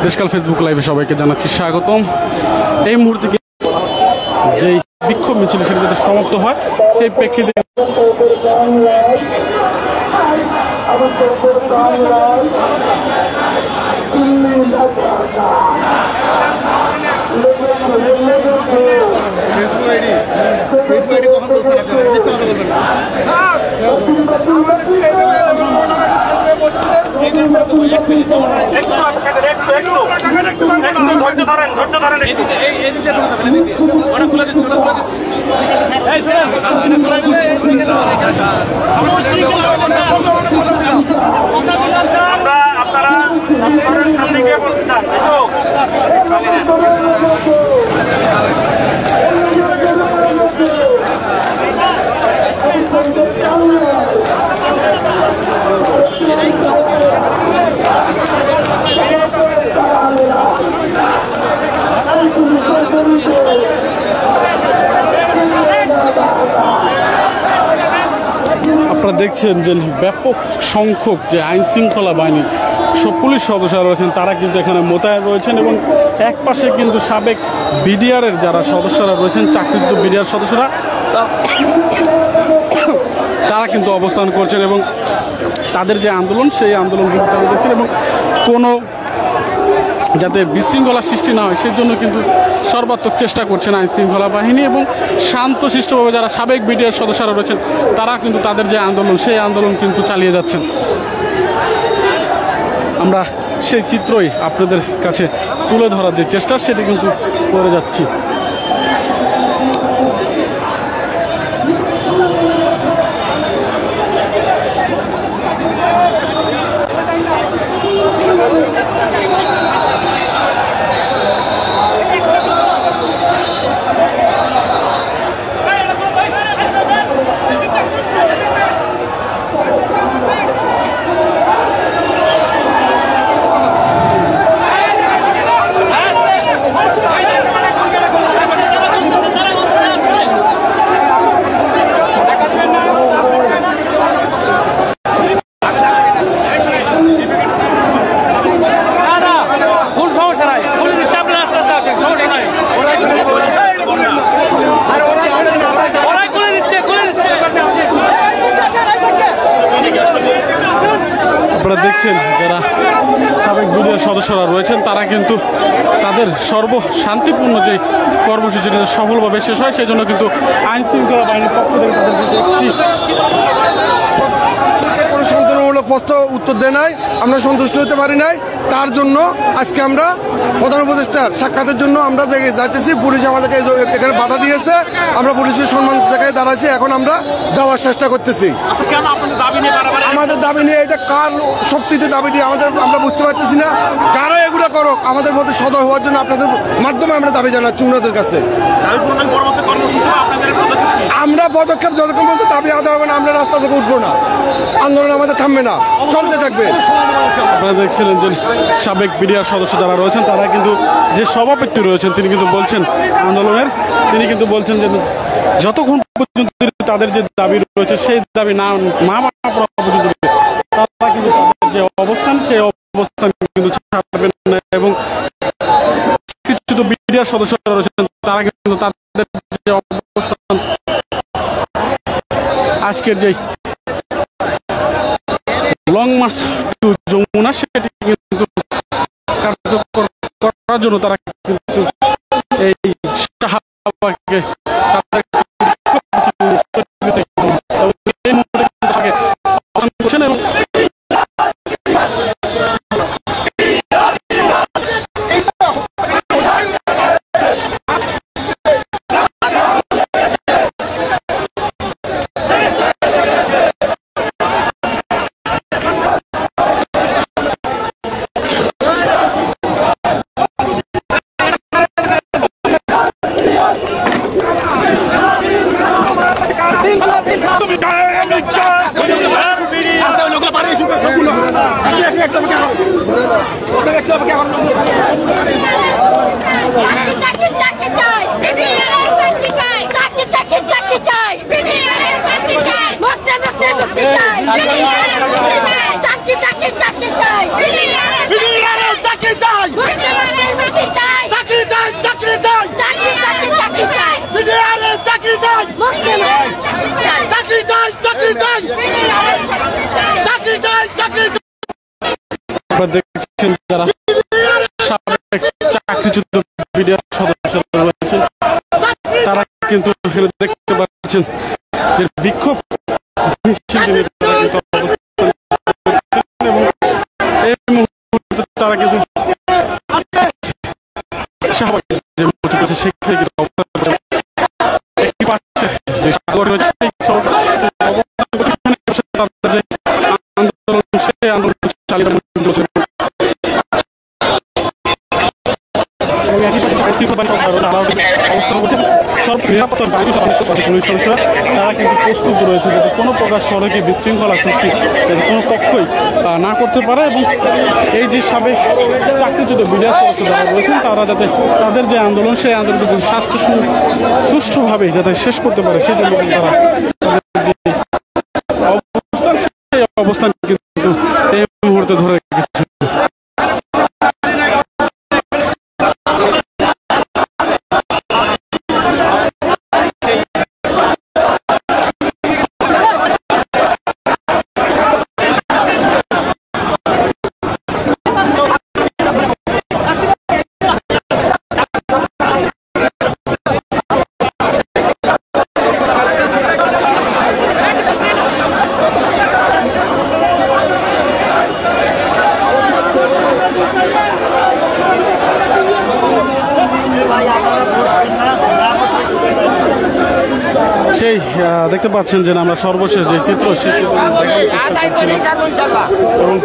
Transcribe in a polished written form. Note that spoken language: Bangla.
দেশকাল ফেসবুক লাইভে সবাইকে জানাচ্ছি স্বাগতম। এই মুহূর্তে যেই বিক্ষোভ মিছিল সেটা যাতে সমাপ্ত হয় সেই প্রেক্ষিতে আপনারা দেখছেন যে ব্যাপক সংখ্যক যে আইন শৃঙ্খলা বাহিনীর সব পুলিশ সদস্যরা রয়েছেন তারা কিন্তু এখানে মোতায়েন রয়েছেন এবং এক পাশে কিন্তু সাবেক বিডিআরের যারা সদস্যরা রয়েছেন চাকরিচ্যুত বিডিআর সদস্যরা তারা কিন্তু অবস্থান করছেন এবং তাদের যে আন্দোলন সেই আন্দোলন কিন্তু তারা করছেন এবং কোনো যাতে বিশৃঙ্খলা সৃষ্টি না হয় সেই জন্য কিন্তু সর্বাত্মক চেষ্টা করছেন আইন শৃঙ্খলা বাহিনী এবং শান্তশিষ্টভাবে যারা সাবেক বিডিআর সদস্যরা রয়েছেন তারা কিন্তু তাদের যে আন্দোলন সেই আন্দোলন কিন্তু চালিয়ে যাচ্ছেন। আমরা সেই চিত্রই আপনাদের কাছে তুলে ধরার যে চেষ্টা সেটি কিন্তু করে যাচ্ছি। আপনারা দেখছেন যারা সাবেক বিডিআর সদস্যরা রয়েছেন তারা কিন্তু তাদের শান্তিপূর্ণ যে কর্মসূচিটা সফলভাবে শেষ হয় সেই জন্য কিন্তু আইন শৃঙ্খলা বাহিনীর পক্ষ থেকে তাদের কোনো শান্তনামূলক প্রশ্ন উত্তর দেয় নাই, আমরা সন্তুষ্ট হতে পারি নাই। তার জন্য আজকে আমরা প্রধান উপদেষ্টার সাক্ষাতের জন্য আমরা যাইতেছি। পুলিশ আমাদেরকে এখানে বাধা দিয়েছে, আমরা পুলিশের সম্মান দেখায় দাঁড়াচ্ছি। এখন আমরা যাওয়ার চেষ্টা করতেছি। আমাদের দাবি নিয়ে এটা কার শক্তিতে দাবিটি আমরা বুঝতে পারতেছি না। যারা এগুলো করুক আমাদের মধ্যে সদয় হওয়ার জন্য আপনাদের মাধ্যমে আমরা দাবি জানাচ্ছি ওনাদের কাছে। আমরা পদক্ষেপ যতক্ষণ পর্যন্ত দাবি আদায় হবে না আমরা রাস্তা থেকে উঠবো না, আন্দোলন আমাদের থামবে না, চলতে থাকবে। আপনারা দেখছিলেন যে সাবেক বিডিআর সদস্য যারা রয়েছেন তারা কিন্তু যে সভাপতি রয়েছেন তিনি কিন্তু বলছেন আন্দোলনের, তিনি কিন্তু বলছেন যে যতক্ষণ পর্যন্ত তাদের যে দাবি রয়েছে সেই দাবি না মানা পর্যন্ত তারা কিন্তু তাদের যে অবস্থান সেই অবস্থান কিন্তু ছাড়বেন না এবং কিছু তো বিডিআর সদস্যরা রয়েছেন তারা কিন্তু তাদের যে অবস্থান আজকের যে লং মার্চ টু যমুনা সেটি কিন্তু কার্যকর করার জন্য তারা কিন্তু এই শাহবাগকে এবং চাকরি চাই আপনারা দেখছেন যারা সাবেক চাকরিচ্যুত বিডিআর সদস্যরা রয়েছেন তারা কিন্তু দেখতে পাচ্ছেন যে বিক্ষোভ এবং এই মুহূর্তে তারা কিন্তু সেখানে কিন্তু আন্দোলন সেই আন্দোলন চালিয়ে অবস্থান করছেন সব নিরাপত্তার বাহিনী পুলিশ সদস্যরা তারা কিন্তু প্রস্তুত রয়েছে যাতে কোনো প্রকার সড়কে বিশৃঙ্খলা সৃষ্টি যাতে কোনো পক্ষই না করতে পারে এবং এই যে সাবেক চাকরিচ্যুত বিডিআর সদস্য যারা রয়েছেন তারা যাতে তাদের যে আন্দোলন সেই আন্দোলনকে সুষ্ঠুভাবে যাতে শেষ করতে পারে সেই জন্য তারা তাদের যে অবস্থান সেই অবস্থান কিন্তু এই মুহূর্তে ধরে রেখেছে। সেই দেখতে পাচ্ছেন যে আমরা সর্বশেষ যে চিত্র সেই চিত্র দেখানোর চেষ্টা করছিলাম এবং